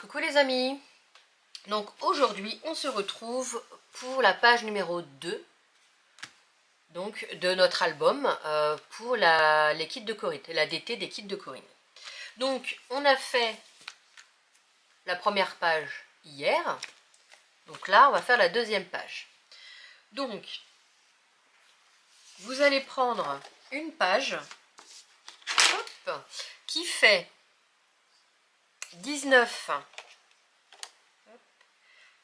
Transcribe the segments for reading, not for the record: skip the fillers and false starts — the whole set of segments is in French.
Coucou les amis. Donc aujourd'hui on se retrouve pour la page numéro 2 donc, de notre album pour les kits de Corinne, la DT des kits de Corinne. Donc on a fait la première page hier, donc là on va faire la deuxième page. Donc vous allez prendre une page hop, qui fait 19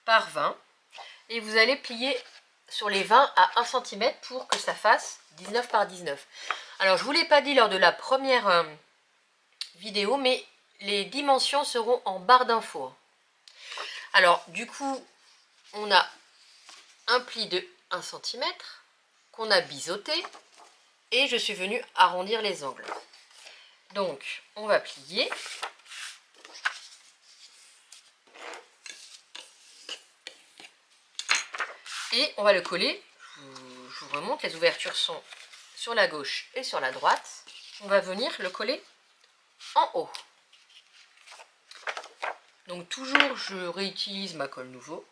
par 20 et vous allez plier sur les 20 à 1 cm pour que ça fasse 19 par 19. Alors je ne vous l'ai pas dit lors de la première vidéo, mais les dimensions seront en barre d'infos. Alors du coup on a un pli de 1 cm qu'on a biseauté et je suis venue arrondir les angles. Donc on va plier. Et on va le coller. Je vous remonte, les ouvertures sont sur la gauche et sur la droite. On va venir le coller en haut. Donc toujours je réutilise ma colle Nouveau.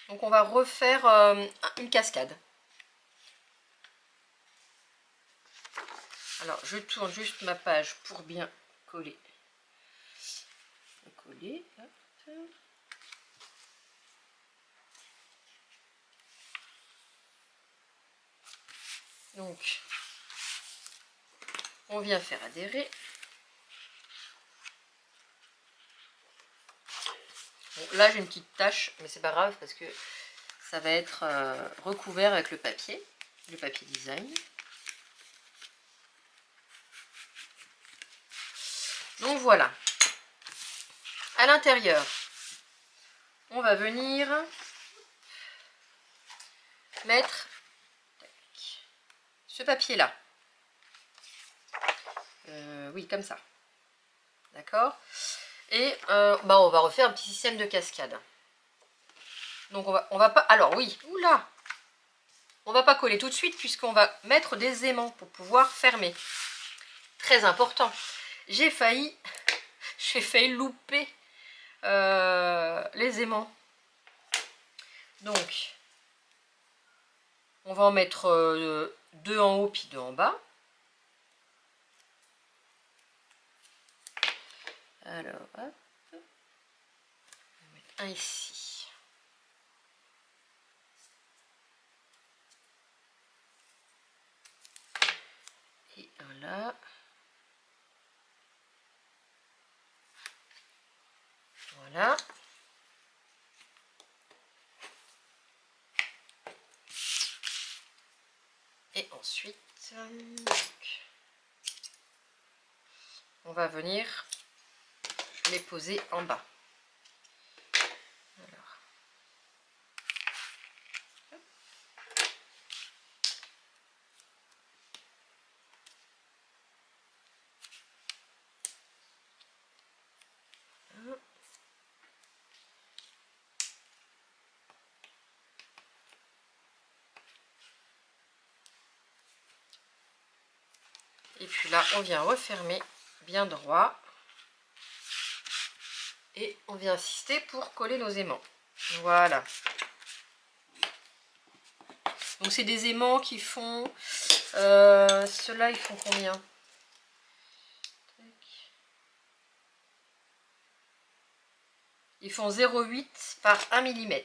Donc on va refaire une cascade. Alors je tourne juste ma page pour bien coller. Coller. Hop. Donc on vient faire adhérer. Bon, là j'ai une petite tache, mais c'est pas grave parce que ça va être recouvert avec le papier design. Donc voilà. À l'intérieur, on va venir mettre ce papier là. Oui, comme ça. D'accord. Et on va refaire un petit système de cascade. Donc on va pas. Alors oui, oula, on va pas coller tout de suite puisqu'on va mettre des aimants pour pouvoir fermer. Très important. J'ai failli louper les aimants. Donc on va en mettre 2 en haut puis 2 en bas. Alors hop, on va mettre un ici. Et un là. Voilà. Et ensuite, on va venir les poser en bas. Alors. Et puis là, on vient refermer bien droit. Et on vient insister pour coller nos aimants. Voilà. Donc c'est des aimants qui font... ceux-là, ils font combien? Ils font 0,8 par 1 mm.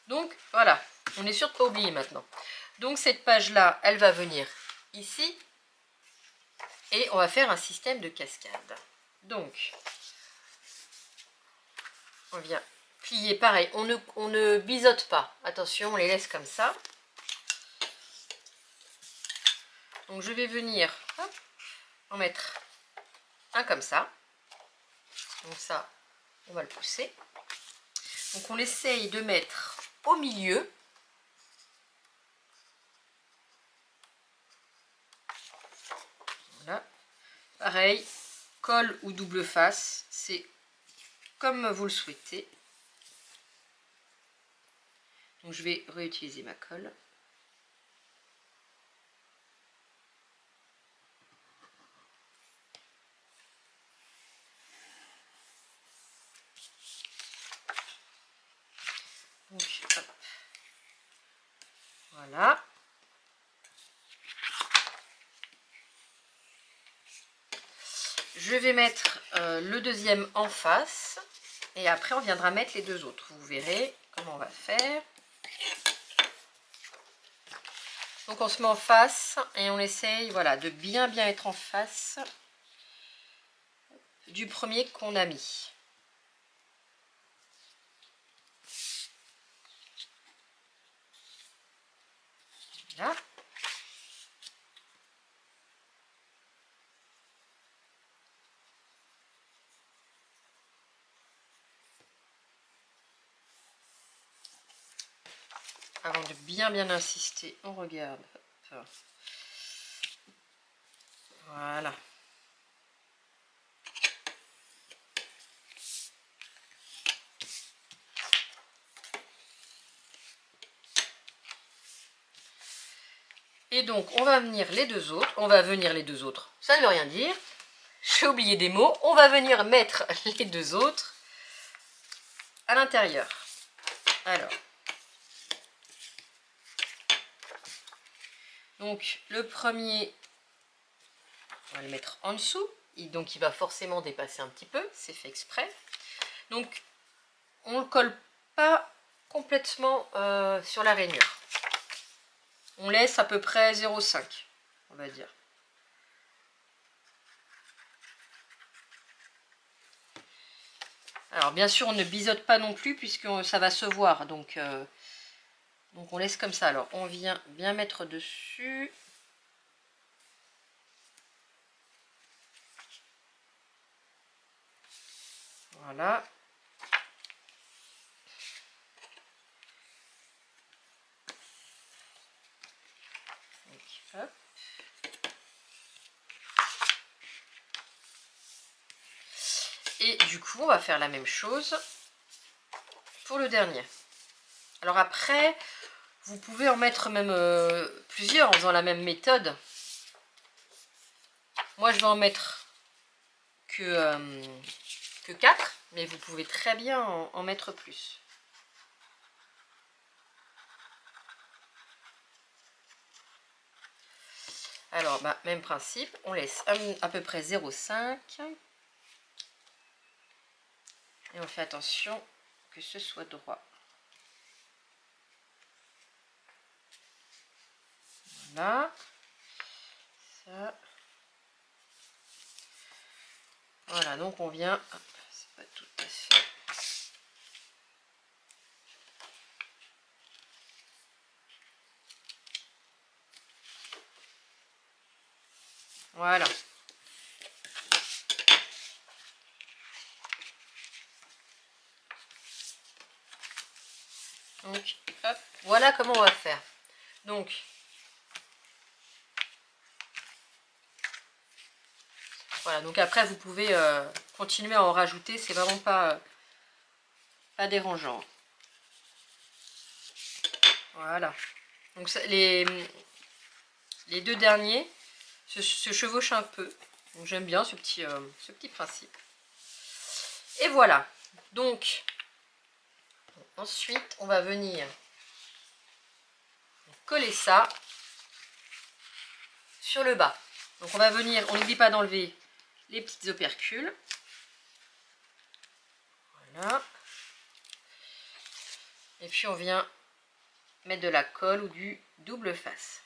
Donc voilà, on est sûr de ne pas oublier maintenant. Donc cette page-là, elle va venir ici. Et on va faire un système de cascade. Donc, on vient plier pareil. On ne biseaute pas. Attention, on les laisse comme ça. Donc je vais venir hop, en mettre un comme ça. Donc ça, on va le pousser. Donc on essaye de mettre au milieu. Voilà. Pareil, colle ou double face, c'est comme vous le souhaitez. Donc je vais réutiliser ma colle. Donc, hop. Voilà. Je vais mettre le deuxième en face et après on viendra mettre les deux autres. Vous verrez comment on va faire. Donc on se met en face et on essaye, voilà, de bien être en face du premier qu'on a mis. Voilà. Avant de bien insister, on regarde. Hop. Voilà. Et donc, on va venir les deux autres. Ça ne veut rien dire. J'ai oublié des mots. On va venir mettre les deux autres à l'intérieur. Alors. Donc, le premier, on va le mettre en dessous. Donc, il va forcément dépasser un petit peu. C'est fait exprès. Donc, on ne le colle pas complètement sur la rainure. On laisse à peu près 0,5, on va dire. Alors bien sûr on ne biseaute pas non plus puisque ça va se voir. Donc on laisse comme ça. Alors on vient bien mettre dessus. Voilà. Donc, hop. Et du coup, on va faire la même chose pour le dernier. Alors après, vous pouvez en mettre même plusieurs en faisant la même méthode. Moi, je vais en mettre que 4, mais vous pouvez très bien en mettre plus. Alors, bah, même principe, on laisse à peu près 0,5. Et on fait attention que ce soit droit. Voilà. Ça. Voilà, donc on vient... C'est pas tout à fait... Voilà. Donc, hop, voilà comment on va faire. Donc, voilà. Donc après, vous pouvez continuer à en rajouter. C'est vraiment pas dérangeant. Voilà. Donc les deux derniers se chevauchent un peu. Donc j'aime bien ce petit principe. Et voilà. Donc ensuite, on va venir coller ça sur le bas. Donc on va venir, on n'oublie pas d'enlever les petites opercules. Voilà. Et puis on vient mettre de la colle ou du double face.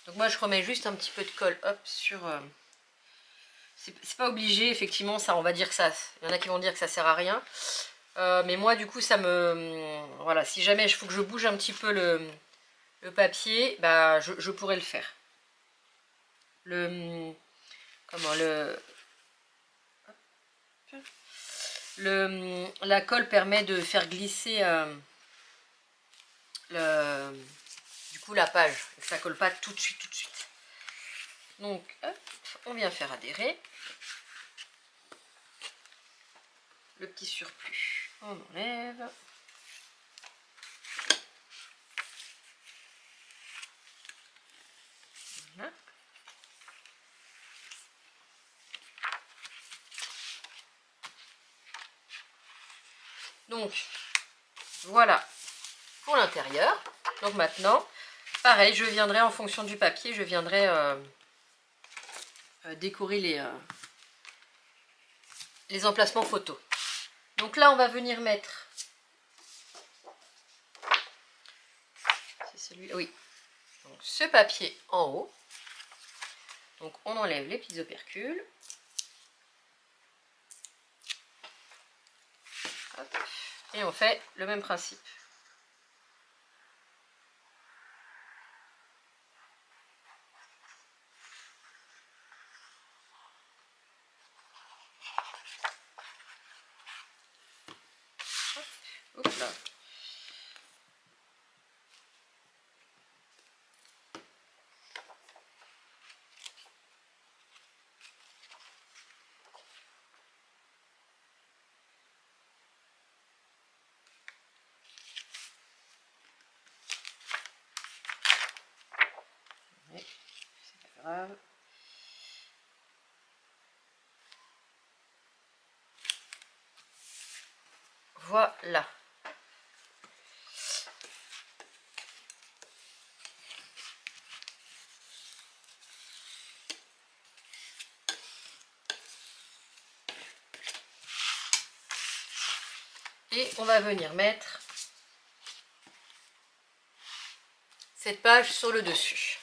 Donc moi je remets juste un petit peu de colle, hop, sur... c'est pas obligé, effectivement, ça, on va dire que ça... Il y en a qui vont dire que ça sert à rien. Mais moi, du coup, ça me... Voilà, si jamais il faut que je bouge un petit peu le papier, bah, je pourrais le faire. La colle permet de faire glisser du coup la page, et que ça colle pas tout de suite. Donc, hop, on vient faire adhérer. Le petit surplus, on enlève. Voilà. Donc, voilà pour l'intérieur. Donc maintenant, pareil, je viendrai en fonction du papier, je viendrai décorer les emplacements photos. Donc là, on va venir mettre... C'est celui... Oui. Donc, ce papier en haut. Donc on enlève les petits opercules. Hop. Et on fait le même principe. Hop. Oups là. C'est pas grave. Voilà. Et on va venir mettre cette page sur le dessus.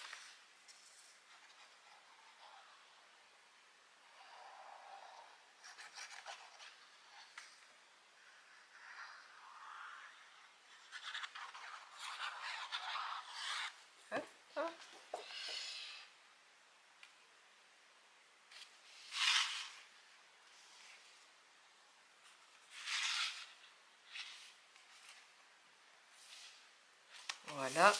Voilà.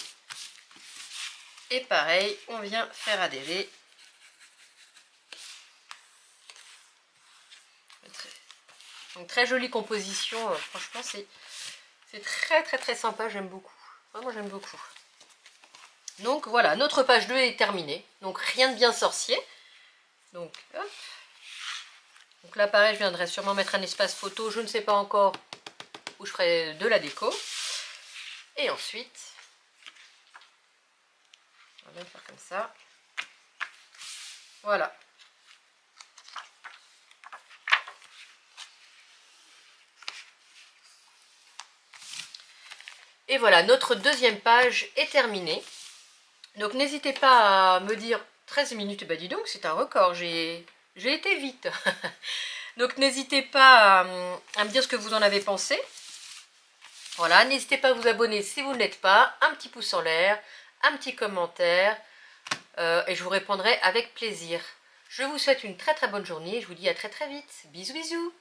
Et pareil, on vient faire adhérer. Donc très jolie composition, franchement c'est très sympa, j'aime beaucoup. Vraiment j'aime beaucoup. Donc voilà, notre page 2 est terminée. Donc rien de bien sorcier. Donc hop. Donc là pareil, je viendrai sûrement mettre un espace photo, je ne sais pas encore où je ferai de la déco. Et ensuite, on va faire comme ça. Voilà. Et voilà, notre deuxième page est terminée. Donc n'hésitez pas à me dire 13 minutes, bah dis donc c'est un record, j'ai été vite. Donc n'hésitez pas à me dire ce que vous en avez pensé. Voilà, n'hésitez pas à vous abonner si vous ne l'êtes pas, un petit pouce en l'air, un petit commentaire, et je vous répondrai avec plaisir. Je vous souhaite une très bonne journée, je vous dis à très vite. Bisous bisous.